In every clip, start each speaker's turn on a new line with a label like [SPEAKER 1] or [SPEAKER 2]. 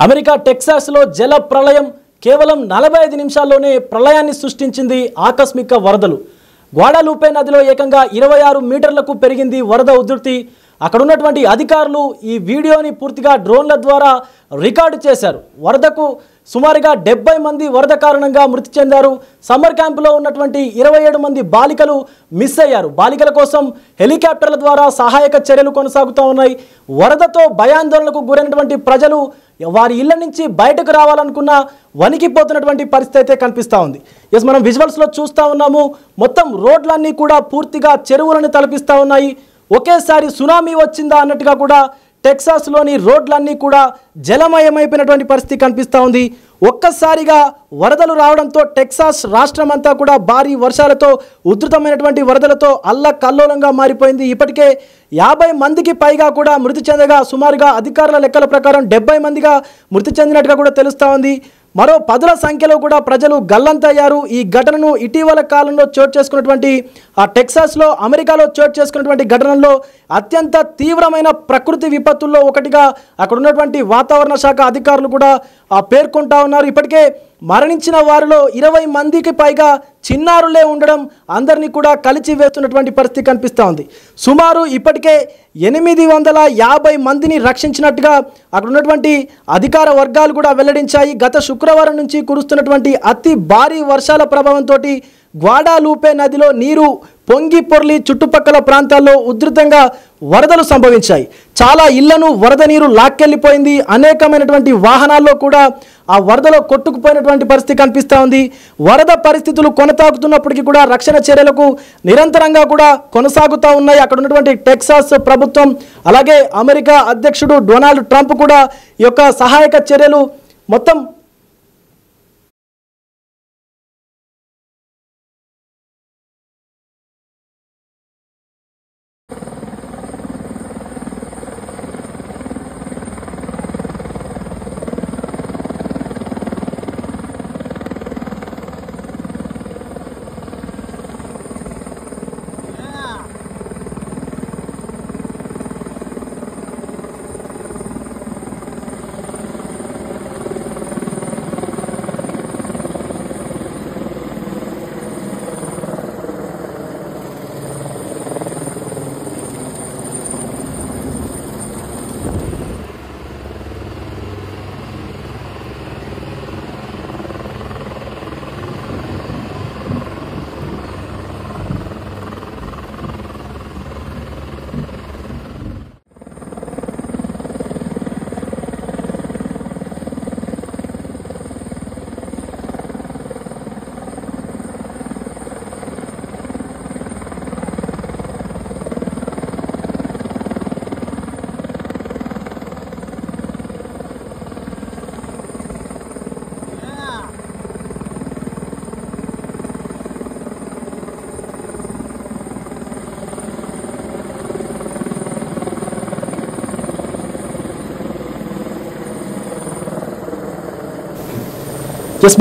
[SPEAKER 1] America టెక్సాస్లో జల ప్రళయం కేవలం 45 నిమిషాల్లోనే ప్రళయాన్ని సృష్టించింది. ఆకస్మిక వరదలు. గ్వాడాలూపే నదిలో ఏకంగా 26 మీటర్లకు పెరిగింది వరద ఉధృతి. అక్కడ ఉన్నటువంటి అధికారులు ఈ వీడియోని పూర్తిగా డ్రోన్ల ద్వారా రికార్డు చేశారు. వరదకు సుమారుగా 70 మంది వరద కారణంగా మృతి చెందారు. సమ్మర్ క్యాంపులో ఉన్నటువంటి 27 మంది బాలికలు మిస్ అయ్యారు. బాలికల కోసం హెలికాప్టర్ల ద్వారా సహాయక చర్యలు కొనసాగుతూ ఉన్నాయి. వరదతో భయాందోళనకు గురైనటువంటి ప్రజలు వారి ఇళ్ల నుంచి బయటకు రావాలనుకున్న వణికిపోతున్నటువంటి పరిస్థితి అయితే కనిపిస్తూ ఉంది. మనం విజువల్స్లో చూస్తూ ఉన్నాము. మొత్తం రోడ్లన్నీ కూడా పూర్తిగా చెరువులను తలపిస్తూ ఉన్నాయి. ఒకేసారి సునామీ వచ్చిందా అన్నట్టుగా కూడా టెక్సాస్లోని రోడ్లన్నీ కూడా జలమయమైపోయినటువంటి పరిస్థితి కనిపిస్తూ ఉంది. ఒక్కసారిగా వరదలు రావడంతో టెక్సాస్ రాష్ట్రం అంతా కూడా భారీ వర్షాలతో ఉధృతమైనటువంటి వరదలతో అల్లకల్లోలంగా మారిపోయింది. ఇప్పటికే 50 మందికి పైగా కూడా మృతి చెందగా సుమారుగా అధికారుల లెక్కల ప్రకారం 70 మందిగా మృతి చెందినట్టుగా కూడా తెలుస్తూ ఉంది. మరో 10ల సంఖ్యలో కూడా ప్రజలు గల్లంతయ్యారు. ఈ ఘటనను ఇటీవల కాలంలో చోటు చేసుకున్నటువంటి టెక్సాస్లో అమెరికాలో చోటు చేసుకున్నటువంటి ఘటనలో అత్యంత తీవ్రమైన ప్రకృతి విపత్తుల్లో ఒకటిగా అక్కడ ఉన్నటువంటి వాతావరణ శాఖ అధికారులు కూడా పేర్కొంటా ఉన్నారు. ఇప్పటికే మరణించిన వారిలో 20 మందికి పైగా చిన్నారులే ఉండడం అందరినీ కూడా కలిచి వేస్తున్నటువంటి పరిస్థితి కనిపిస్తూ ఉంది. సుమారు ఇప్పటికే 850 మందిని రక్షించినట్టుగా అక్కడ ఉన్నటువంటి అధికార వర్గాలు కూడా వెల్లడించాయి. గత శుక్రవారం నుంచి కురుస్తున్నటువంటి అతి భారీ వర్షాల ప్రభావంతో గ్వాడాలూపే నదిలో నీరు పొంగి పొర్లి చుట్టుపక్కల ప్రాంతాల్లో ఉధృతంగా వరదలు సంభవించాయి. చాలా ఇళ్లను వరద నీరు లాక్కెళ్ళిపోయింది. అనేకమైనటువంటి వాహనాల్లో కూడా ఆ వరదలో కొట్టుకుపోయినటువంటి పరిస్థితి కనిపిస్తూ ఉంది. వరద పరిస్థితులు కొనసాగుతున్నప్పటికీ కూడా రక్షణ చర్యలకు నిరంతరంగా కూడా కొనసాగుతూ ఉన్నాయి. అక్కడ ఉన్నటువంటి టెక్సాస్ ప్రభుత్వం అలాగే అమెరికా అధ్యక్షుడు డొనాల్డ్ ట్రంప్ కూడా ఈ యొక్క సహాయక చర్యలు మొత్తం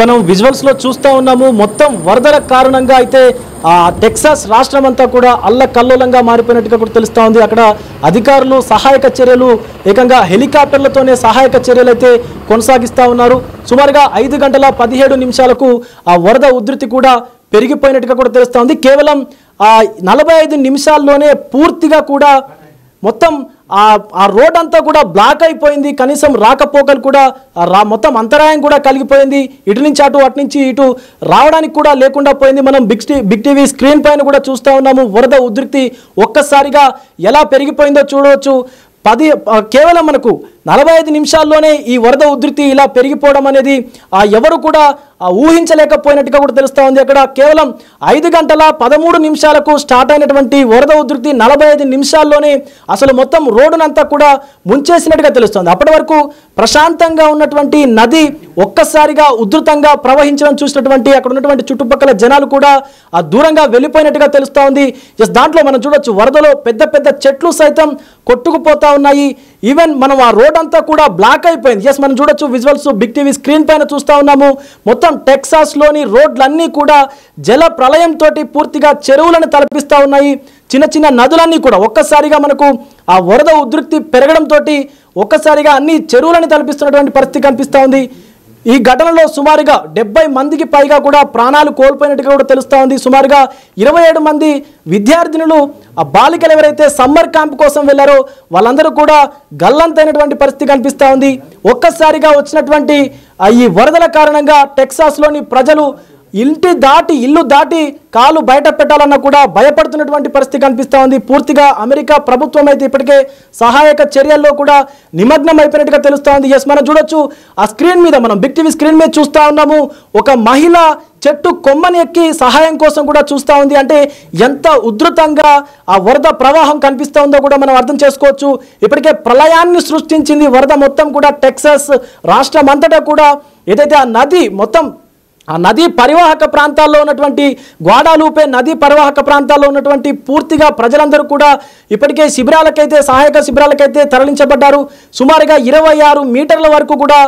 [SPEAKER 1] మనం విజువల్స్లో చూస్తూ ఉన్నాము. మొత్తం వరదల కారణంగా అయితే టెక్సాస్ రాష్ట్రం అంతా కూడా అల్లకల్లోలంగా మారిపోయినట్టుగా కూడా తెలుస్తూ ఉంది. అక్కడ అధికారులు సహాయక చర్యలు ఏకంగా హెలికాప్టర్లతోనే సహాయక చర్యలు అయితే కొనసాగిస్తూ ఉన్నారు. సుమారుగా 5 గంటల 17 నిమిషాలకు ఆ వరద ఉధృతి కూడా పెరిగిపోయినట్టుగా కూడా తెలుస్తూ ఉంది. కేవలం 45 నిమిషాల్లోనే పూర్తిగా కూడా మొత్తం ఆ రోడ్ అంతా కూడా బ్లాక్ అయిపోయింది. కనీసం రాకపోకలు కూడా మొత్తం అంతరాయం కూడా కలిగిపోయింది. ఇటు నుంచి అటు అటు నుంచి ఇటు రావడానికి కూడా లేకుండా పోయింది. మనం బిగ్ టీవీ స్క్రీన్ పైన కూడా చూస్తూ ఉన్నాము. వరద ఉధృతి ఒక్కసారిగా ఎలా పెరిగిపోయిందో చూడవచ్చు. కేవలం మనకు 45 నిమిషాల్లోనే ఈ వరద ఉధృతి ఇలా పెరిగిపోవడం అనేది ఎవరు కూడా ఊహించలేకపోయినట్టుగా కూడా తెలుస్తూ ఉంది. అక్కడ కేవలం 5 గంటల 13 నిమిషాలకు స్టార్ట్ అయినటువంటి వరద ఉధృతి 45 నిమిషాల్లోనే అసలు మొత్తం రోడ్డునంతా కూడా ముంచేసినట్టుగా తెలుస్తోంది. అప్పటి వరకు ప్రశాంతంగా ఉన్నటువంటి నది ఒక్కసారిగా ఉధృతంగా ప్రవహించడం చూసినటువంటి అక్కడ ఉన్నటువంటి చుట్టుపక్కల జనాలు కూడా దూరంగా వెళ్ళిపోయినట్టుగా తెలుస్తూ ఉంది. దాంట్లో మనం చూడొచ్చు వరదలో పెద్ద పెద్ద చెట్లు సైతం కొట్టుకుపోతా ఉన్నాయి. ఈవెన్ మనం ఆ రోడ్ రోడ్ అంతా కూడా బ్లాక్ అయిపోయింది. ఎస్, మనం చూడొచ్చు విజువల్స్ బిగ్ టీవీ స్క్రీన్ పైన చూస్తూ ఉన్నాము. మొత్తం టెక్సాస్లోని రోడ్లన్నీ కూడా జల ప్రళయంతో పూర్తిగా చెరువులను తలపిస్తూ ఉన్నాయి. చిన్న చిన్న నదులన్నీ కూడా ఒక్కసారిగా మనకు ఆ వరద ఉధృతి పెరగడంతో ఒక్కసారిగా అన్ని చెరువులని తలపిస్తున్నటువంటి పరిస్థితి కనిపిస్తూ ఉంది. ఈ ఘటనలో సుమారుగా 70 మందికి పైగా కూడా ప్రాణాలు కోల్పోయినట్టుగా కూడా తెలుస్తూ ఉంది. సుమారుగా 27 మంది విద్యార్థినులు, ఆ బాలికలు ఎవరైతే సమ్మర్ క్యాంప్ కోసం వెళ్ళారో వాళ్ళందరూ కూడా గల్లంతైనటువంటి పరిస్థితి కనిపిస్తూ ఉంది. ఒక్కసారిగా వచ్చినటువంటి ఈ వరదల కారణంగా టెక్సాస్లోని ప్రజలు ఇల్లు దాటి కాలు బయట పెట్టాలన్నా కూడా భయపడుతున్నటువంటి పరిస్థితి కనిపిస్తూ ఉంది. పూర్తిగా అమెరికా ప్రభుత్వం అయితే ఇప్పటికే సహాయక చర్యల్లో కూడా నిమగ్నం అయిపోయినట్టుగా తెలుస్తూ ఉంది. ఎస్, మనం చూడొచ్చు ఆ స్క్రీన్ మీద, మనం బిగ్ టీవీ స్క్రీన్ మీద చూస్తూ ఉన్నాము. ఒక మహిళ చెట్టు కొమ్మని ఎక్కి సహాయం కోసం కూడా చూస్తూ ఉంది. అంటే ఎంత ఉధృతంగా ఆ వరద ప్రవాహం కనిపిస్తూ ఉందో కూడా మనం అర్థం చేసుకోవచ్చు. ఇప్పటికే ప్రళయాన్ని సృష్టించింది వరద మొత్తం కూడా. టెక్సాస్ రాష్ట్రం అంతటా కూడా ఏదైతే ఆ నదీ పరివాహక ప్రాంతాల్లో ఉన్నటువంటి గ్వాడాలూపే నదీ పరివాహక ప్రాంతాల్లో ఉన్నటువంటి పూర్తిగా ప్రజలందరూ కూడా ఇప్పటికే సహాయక శిబిరాలకైతే తరలించబడ్డారు. సుమారుగా 26 మీటర్ల వరకు కూడా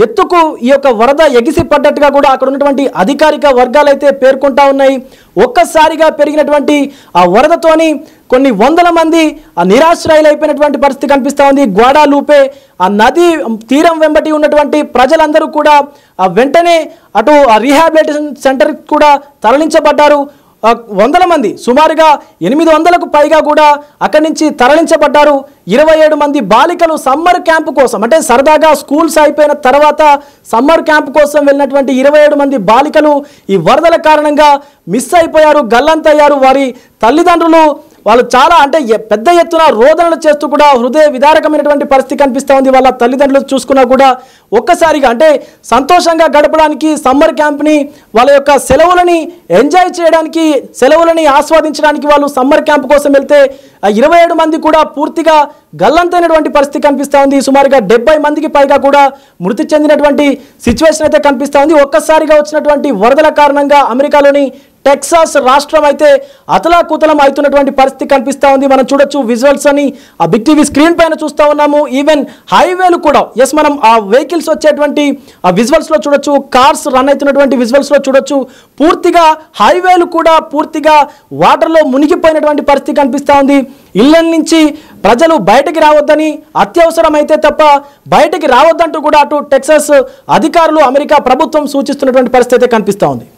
[SPEAKER 1] ఎత్తుకు ఈ యొక్క వరద ఎగిసి పడ్డట్టుగా కూడా అక్కడ ఉన్నటువంటి అధికారిక వర్గాలైతే పేర్కొంటా ఉన్నాయి. ఒక్కసారిగా పెరిగినటువంటి ఆ వరదతోని కొన్ని వందల మంది ఆ నిరాశ్రయులైపోయినటువంటి పరిస్థితి కనిపిస్తూ ఉంది. గ్వాడాలూపే ఆ నది తీరం వెంబటి ఉన్నటువంటి ప్రజలందరూ కూడా వెంటనే అటు ఆ రీహాబిలిటేషన్ సెంటర్కి కూడా తరలించబడ్డారు. వందల మంది, సుమారుగా 800కు పైగా కూడా అక్కడి నుంచి తరలించబడ్డారు. 27 మంది బాలికలు సమ్మర్ క్యాంపు కోసం, అంటే సరదాగా స్కూల్స్ అయిపోయిన తర్వాత సమ్మర్ క్యాంపు కోసం వెళ్ళినటువంటి 27 మంది బాలికలు ఈ వరదల కారణంగా మిస్ అయిపోయారు, గల్లంతయ్యారు. వారి తల్లిదండ్రులు వాళ్ళు చాలా పెద్ద ఎత్తున రోదనలు చేస్తూ కూడా హృదయ విదారకమైనటువంటి పరిస్థితి కనిపిస్తూ ఉంది. వాళ్ళ తల్లిదండ్రులు చూసుకున్నా కూడా ఒక్కసారిగా సంతోషంగా గడపడానికి సమ్మర్ క్యాంప్ని, వాళ్ళ యొక్క సెలవులని ఎంజాయ్ చేయడానికి, సెలవులని ఆస్వాదించడానికి వాళ్ళు సమ్మర్ క్యాంప్ కోసం వెళ్తే 27 మంది కూడా పూర్తిగా గల్లంతైనటువంటి పరిస్థితి కనిపిస్తూ ఉంది. సుమారుగా 70 మందికి పైగా కూడా మృతి చెందినటువంటి సిచ్యువేషన్ అయితే కనిపిస్తూ ఉంది. ఒక్కసారిగా వచ్చినటువంటి వరదల కారణంగా అమెరికాలోని టెక్సాస్ రాష్ట్రం అయితే అతలాకుతలం అవుతున్నటువంటి పరిస్థితి కనిపిస్తూ ఉంది. మనం చూడొచ్చు విజువల్స్ అని ఆ బిగ్ టీవీ స్క్రీన్ పైన చూస్తూ ఉన్నాము. ఈవెన్ హైవేలు కూడా, ఎస్, మనం ఆ వెహికల్స్ వచ్చేటువంటి ఆ విజువల్స్లో చూడొచ్చు, కార్స్ రన్ అవుతున్నటువంటి విజువల్స్లో చూడొచ్చు. పూర్తిగా హైవేలు కూడా పూర్తిగా వాటర్లో మునిగిపోయినటువంటి పరిస్థితి కనిపిస్తూ ఉంది. ఇళ్ల నుంచి ప్రజలు బయటకి రావద్దని, అత్యవసరమైతే తప్ప బయటకి రావద్దంటూ కూడా అటు టెక్సాస్ అధికారులు, అమెరికా ప్రభుత్వం సూచిస్తున్నటువంటి పరిస్థితి కనిపిస్తూ ఉంది.